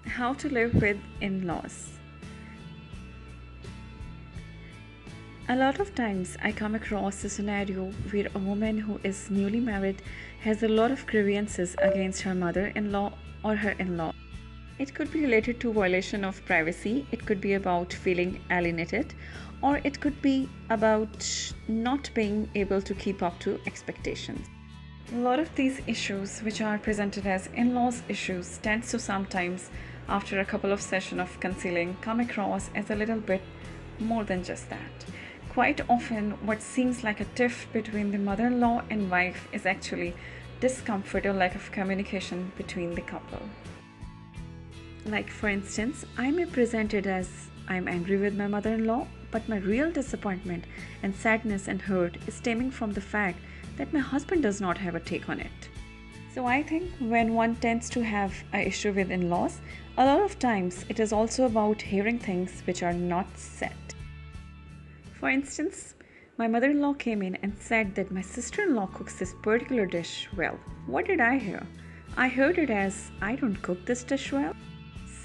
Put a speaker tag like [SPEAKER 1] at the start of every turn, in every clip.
[SPEAKER 1] How to live with in-laws. A lot of times I come across a scenario where a woman who is newly married has a lot of grievances against her mother-in-law or her in-law. It could be related to violation of privacy, it could be about feeling alienated, or it could be about not being able to keep up to expectations. A lot of these issues, which are presented as in-laws issues, tends to sometimes, after a couple of sessions of concealing, come across as a little bit more than just that. Quite often, what seems like a tiff between the mother-in-law and wife is actually discomfort or lack of communication between the couple. Like, for instance, I may present it as I'm angry with my mother-in-law, but my real disappointment and sadness and hurt is stemming from the fact that my husband does not have a take on it. So I think when one tends to have an issue with in-laws, a lot of times it is also about hearing things which are not said. For instance, my mother-in-law came in and said that my sister-in-law cooks this particular dish well. What did I hear? I heard it as, I don't cook this dish well.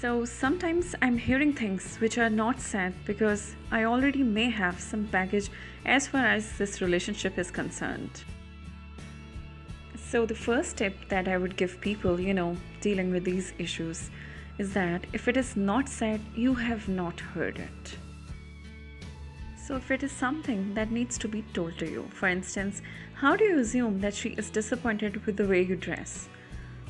[SPEAKER 1] So sometimes I'm hearing things which are not said because I already may have some baggage as far as this relationship is concerned. So the first tip that I would give people, dealing with these issues is that if it is not said, you have not heard it. So if it is something that needs to be told to you, for instance, how do you assume that she is disappointed with the way you dress?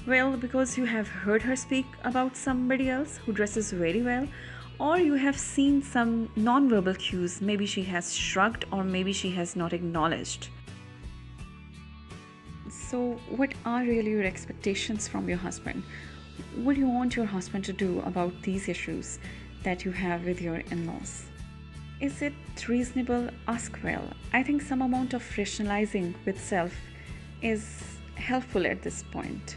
[SPEAKER 1] Well, because you have heard her speak about somebody else who dresses very well, or you have seen some non-verbal cues, maybe she has shrugged or maybe she has not acknowledged. So what are really your expectations from your husband? What do you want your husband to do about these issues that you have with your in-laws? Is it reasonable? Ask well. I think some amount of rationalizing with self is helpful at this point.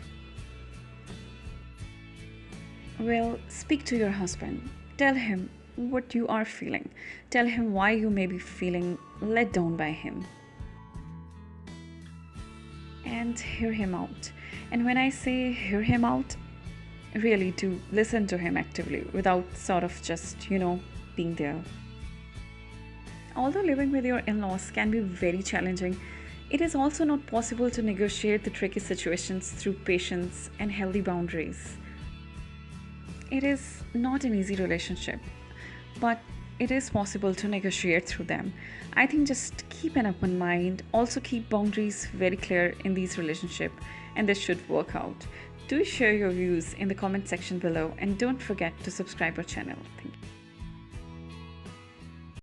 [SPEAKER 1] Well, speak to your husband. Tell him what you are feeling. Tell him why you may be feeling let down by him. And hear him out. And when I say hear him out, really do listen to him actively without sort of just, being there. Although living with your in-laws can be very challenging, it is also not possible to negotiate the tricky situations through patience and healthy boundaries. It is not an easy relationship, but it is possible to negotiate through them. I think just keep an open mind, also keep boundaries very clear in these relationships, and this should work out. Do share your views in the comment section below and don't forget to subscribe our channel. Thank you.